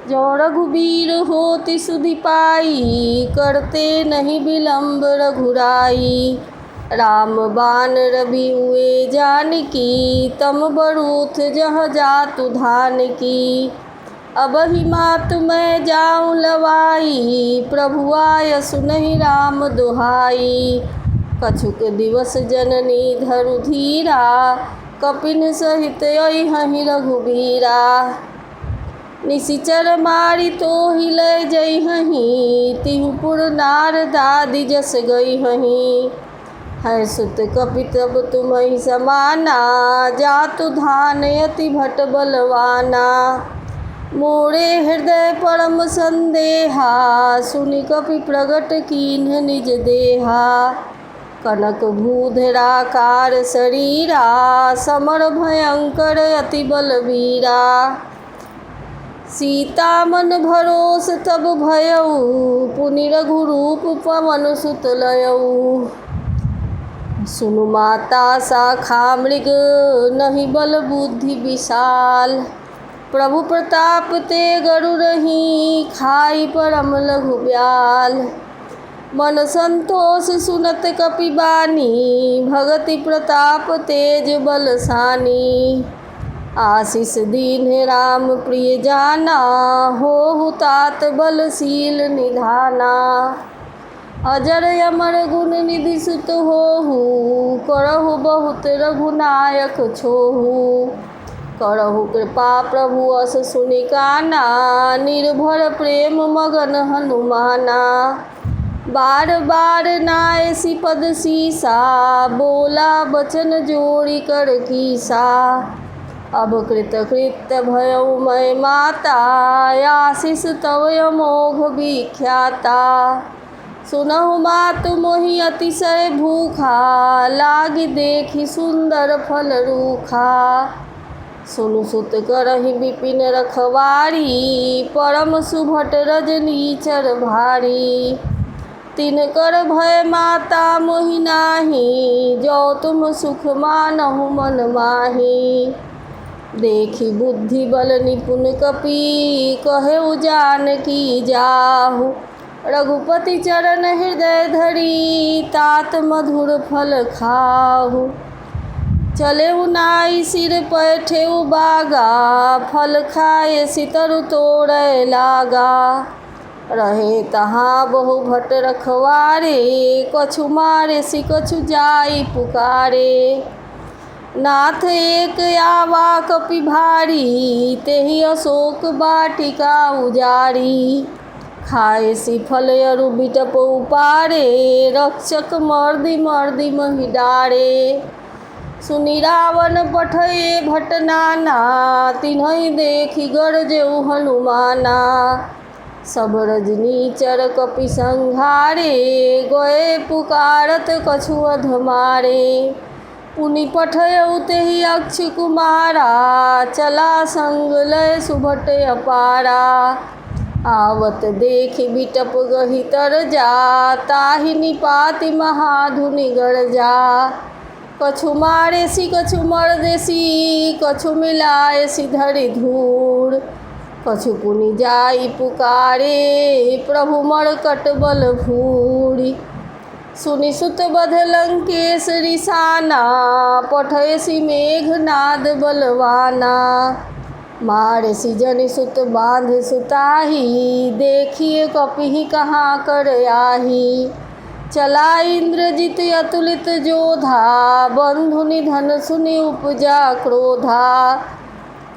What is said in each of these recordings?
जो रघुबीर होति सुधि पाई, करते नहीं विलम्ब रघुराई। राम बाण रवि हुए जानकी, तम बरूथ जह जातु धानकी। अबहि मातु मैं जाऊँ लवाई, प्रभु आय सुनहि राम दुहाई। कछुक दिवस जननी धरु धीरा, कपिन सहित अइहहि रघुबीरा। निशिचर मारि तोहि लय जइहहि, तिहु पुर नारदादि जस गइहहि। है सुत कपि तब तुम्हि समाना, जातु धान अति भट बलवाना। मोरे हृदय परम संदेहा, सुनि कपि प्रगट कीन्ह निज देहा। कनक भूधराकार शरीरा, समर भयंकर अति बलवीरा। सीता मन भरोस तब भयउ, पुनि रघुरूप पवन सुत लयउ। सुनु माता शाखा मृग, नहीं बल बुद्धि विशाल। प्रभु प्रताप ते गरुरही, खाई परम लघु ब्याल। मन संतोष सुनत कपि बानी, भगति प्रताप तेज बलसानी। आशीष दीन्ह राम प्रिय जाना, होहु तात बलशील निधाना। अजर अमर गुण निधि सुत होहु, करहु बहुत रघुनायक छोहु। करहु कृपा प्रभु अस सुनि काना, निर्भर प्रेम मगन हनुमाना। बार बार नायसी पद सीसा, बोला बचन जोड़ी कर कीसा। अब कृत कृत्य भयउ मैं माता, आशीष तव अमोघ विख्याता। सुनहु मातु मोहि अतिशय भूखा, लागी देखि सुंदर फल रूखा। सुनु सुत करहि विपिन रखवारी, परम सुभट रजनीचर भारी। तिनकर भय माता मोहि नाही, जो तुम सुख मानहु मन माही। देखि बुद्धि बल निपुण कपि, कहेउ जानकी जाहु। रघुपति चरण हृदय धरी, तात मधुर फल खाहु। चलेउ नाई सिर पैठेउ बागा, फल खाए सितरु तोड़े लागा। रहे तहाँ बहु भट रखवारे, कछु मारे सि कछु जाई पुकारे। नाथ एक आवा कपि भारी, तेहि अशोक वाटिका उजारी। खाए सि फल अरु बिटप उपारे, रक्षक मर्दि मर्दि महि डारे। सुनि रावण पठए भट नाना, तिन्हइ देखि गरजेउ हनुमाना। सब रजनीचर कपि संघारे, गए पुकारत कछु अध मारे। पुनि पठयउ तेहि अक्ष कुमारा, चला संग लय सुभट अपारा। आवत देखि बिटप गहि तरजा, ताहि निपाति महाधुनि गरजा। कछु मारे सि कछु मर्दे सि, कछु मिलाए सि धरि धूर। कछु पुनि जाई पुकारे, प्रभु मरकट बल भूरि। सुनि सुत बध लंकेश रिसाना, पठय सि मेघनाद बलवाना। मारे सि जनि सुत बांध सुताही, देखिए कपिहि कहाँ कर आही। चला इंद्रजित अतुलित जोधा, बंधु निधन सुनि उपजा क्रोधा।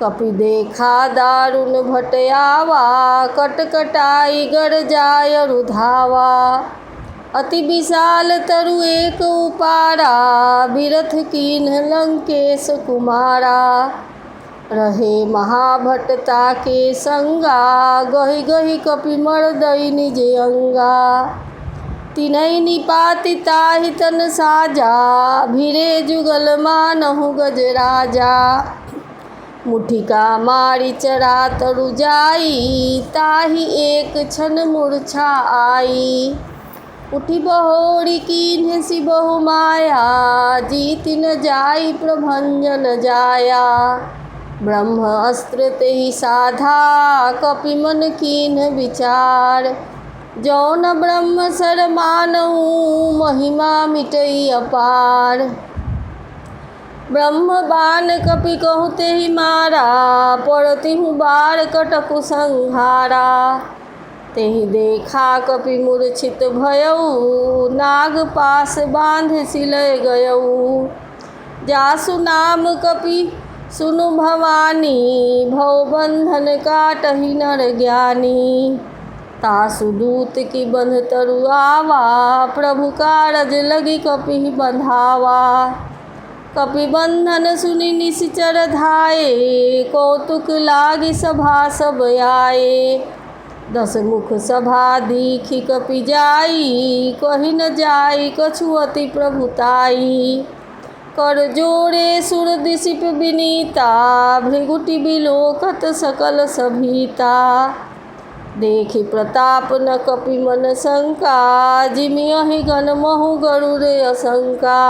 कपि देखा दारुण भट आवा, कटकटाई गरजाय अरु धावा। अति विशाल तरु एक उपारा, बिरथ कीन्ह लंकेश कुमारा। रहे महाभट्टता के संगा, गहि गहि कपि मर्दई निज अंगा। तिनहि निपाति ताहि तन साजा, भिरे जुगल मानहु गजराजा। मुठिका मारि चरा तरु जाई, ताहि एक क्षण मूर्छा आई। उठि बहोरी कीन्ह सि बहु माया, जीति न जाई प्रभंजन जाया। ब्रह्म अस्त्र तेहि साधा कपि मन कीन्ह विचार। जौन ब्रह्म सर मानऊ महिमा मिटई अपार। ब्रह्म बाण कपि कहु तेहि मारा पड़तिहु बार कटकु संहारा। तेहि देखा कपि मूर्छित भयऊ नाग पास बांध सिलय गयऊ। जासु नाम कपि सुनु भवानी भव बंधन काटहि नर ज्ञानी। तासु दूत की बंध तरुआवा प्रभु कारज लगी कपि बंधावा। कपि बंधन सुनि निश्चर धाये कौतुक लागी सभा सब आए। 10 मुख सभा दीखि कपि जाई कहि न जाई कछु अति प्रभुताई। कर जोड़े सुर दिशिप विनीता भृगुटि बिलोकत सकल सभीता। देखि प्रताप न कपि मन शंका जिमियहि गण महु गरुड़ असंका।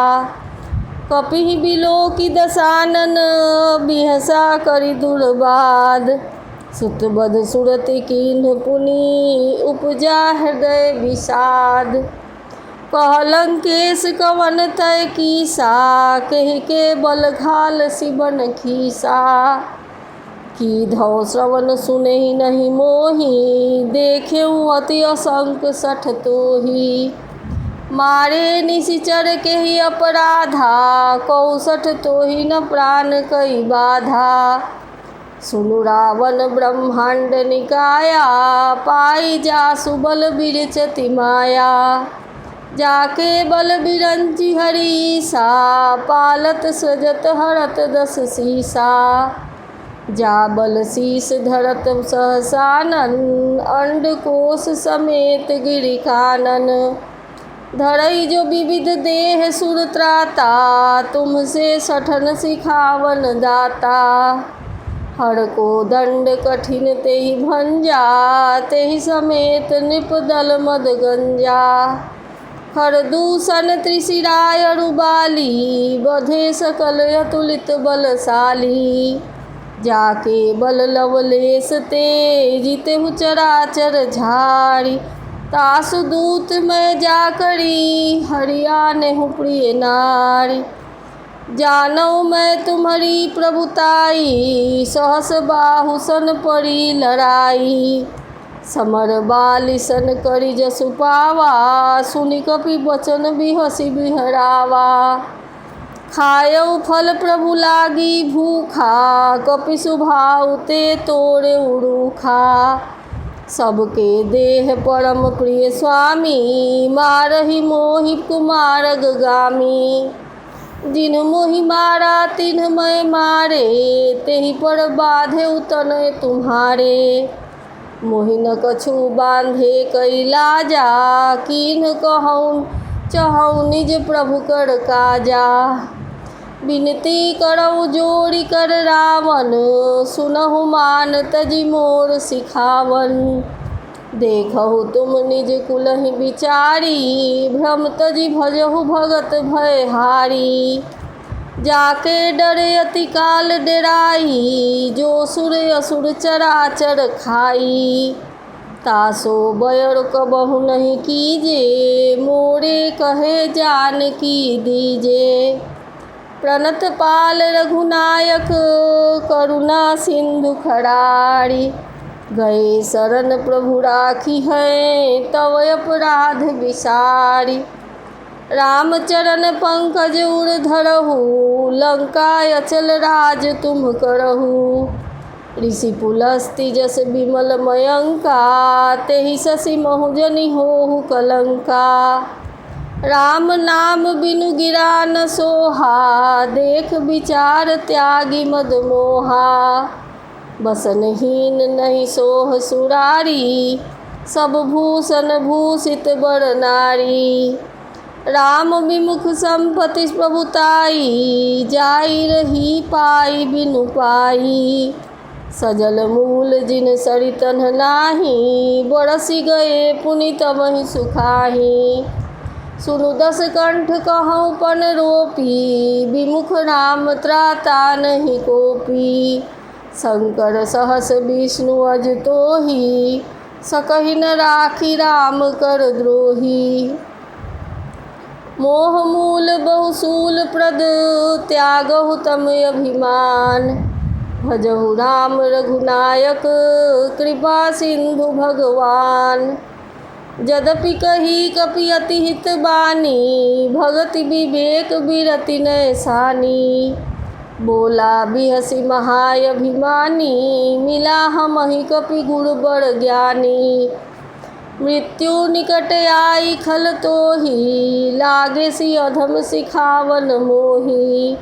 कपि बिलोकि दशानन बिहसा करि दुर्बाद। सुतबध सुरति कीन्ह पुनि उपजा हृदय विषाद। कहलंकेश कवन तय कीसा कहि के बल घाल सिबन खीसा। की धौ श्रवण सुनहि नहीं मोहि देखेऊ अति असंक सठ तोहि। मारे निशिचर केहि अपराधा कौसठ तोहि न प्राण कई बाधा। सुनु रावण ब्रह्मांड निकाया पाई जासु बल बिरचति माया। जाके बल बिरंचि हरीसा पालत सजत हरत 10 सीसा। जा बल शीस धरत सहसानन अंडकोश समेत गिरि कानन। धरई जो विविध देह सुर त्राता तुमसे सठन सिखावन दाता। हर को दंड कठिन तेहि भंजा तेहि समेत नृप दल मद गंजा। हर दूषण त्रिशिराय रुबाली बधे सकल अतुलित बलशाली। जाके बल लवलेश ते जितेहु चराचर झारी। तासु दूत मैं जाकरी हरियानेहु प्रिय नारी। जानऊ मैं तुम्हारी प्रभुताई सहस बाहु सन परी लड़ाई। समर बालिसन करि जसु पावा सुनि कपि बचन बिहसि बिहरावा। खायऊ फल प्रभु लागी भूखा कपि सुभाउ ते तोड़े उरूखा। सबके देह परम प्रिय स्वामी मारहि मोहि कुमारग गामी। जिन मोहि मारा तिन्ह मैं मारे तेहि पर बाधे तनय तुम्हारे। मोहि न कछु बांधे कई लाजा कीन्ह कहूँ चहु निज प्रभु कर काजा। विनती करऊ जोड़ी कर रावण सुनहु मान तजि मोर सिखावन। देखहु तुम निज कुलहि विचारी भ्रम तजि भजहु भगत भयहारी। जाके डरे अति काल डेराई जो सुर असुर चराचर खाई। तासो बयर कबहु नहीं कीजे मोरे कहे जानकी दीजे। प्रणत पाल रघुनायक करुणा सिंधु खरारी। गए शरण प्रभु राखी है तव अपराध विसारी। रामचरण पंकज उर धरहु लंका अचल राज तुम करहु। ऋषि पुलस्ति जस विमल मयंका तेहि शशि महुजनि होहु कलंका। राम नाम बिनु गिरा न सोहा देख विचार त्यागी मद मोहा। बसनहीन नहीं सोह सुरारी सब भूषण भूषित बर नारी। राम विमुख संपत्ति प्रभुताई जाई रही पाई बिनु पाई। सजल मूल जिन सरितन नाही बरसी गए पुनित वही सुखाही। सुनु 10 कंठ कहूँ पन रोपी विमुख राम त्राता नहीं कोपी। शंकर सहस विष्णु अज तोहि, सकहि न राखी राम कर द्रोही। मोह मूल बहुसूल प्रद, त्यागहु तम अभिमान। भजहु राम रघुनायक, कृपा सिंधु भगवान। यद्यपि कही कपि अति हित बानी, भगति विवेक बिरति नैसानी। बोला बिहसी महाअभिमानी, मिला हमहि कपि गुर बड़ ज्ञानी। मृत्यु निकट आई खल तोहि, लागे सि अधम सिखावन मोहि।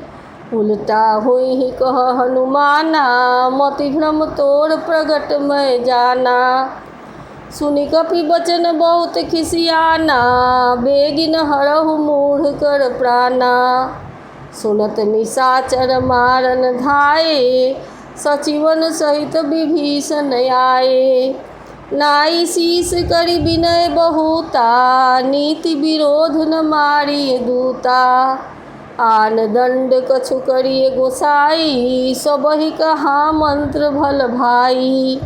उल्टा होई कह हनुमाना, मति भ्रम तोर प्रगट मैं जाना। सुनि कपि बचन बहुत खिसियाना, बेगिन हरहु मूढ़ कर प्राणा। सुनत निशाचर मारन धाये, सचिवन सहित विभीषण आए। नाई शीस करि विनय बहुता, नीति विरोध न मारिय दूता। आन दंड कछु करिय गोसाई, सबहि कहा मंत्र भल भाई।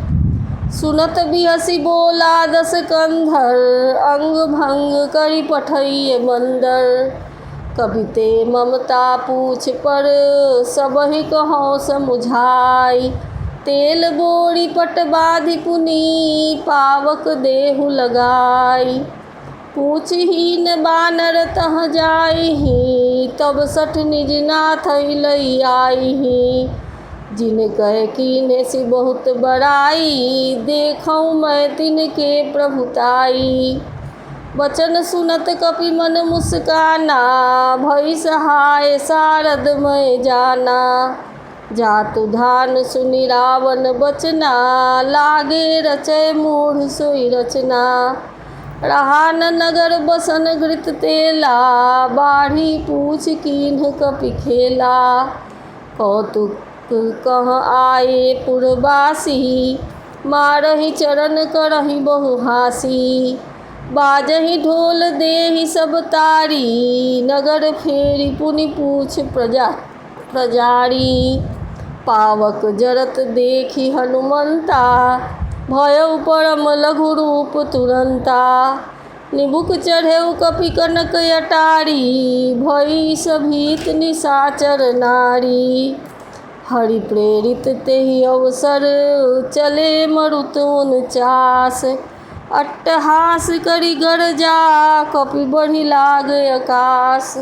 सुनत बिहसी बोला दस कंधर, अंग भंग करि पठइय मंदर। कबि ते ममता पूछ पर, सबहि कहौं समुझाई। तेल बोरी पट बाधि पुनि, पावक देहु लगाई। पूछहीन बानर तह जाइहि, तब सठ निज नाथ लई आइहि। जिन कह कीन्हे सि बहुत बड़ाई, देखऊँ मैं तिनके प्रभुताई। वचन सुनत कपि मन मुस्काना, भई सहाय सारद मैं जाना। जातु धान सुनि रावण बचना, लागे रचय मूढ़ सोई रचना। रहा न नगर बसन घृत तेला, बाढ़ी पूछ कीन्ह कपि खेला। कौतुक कह आए पुरवासी, मारहि चरण करहि बहु हासी। बाजहि ढोल देहि सब तारी, नगर फेरी पुनि पूछ प्रजारी। पावक जरत देखि हनुमंता, भयउ परम लघु रूप तुरंता। निबुक चढ़ेउ कपि कनक अटारी, भई सभीत निशाचर नारी। हरि प्रेरित तेहि अवसर, चले मरुत 49। अट्टहास करि गरजा, कपि बढ़ि लाग आकाश।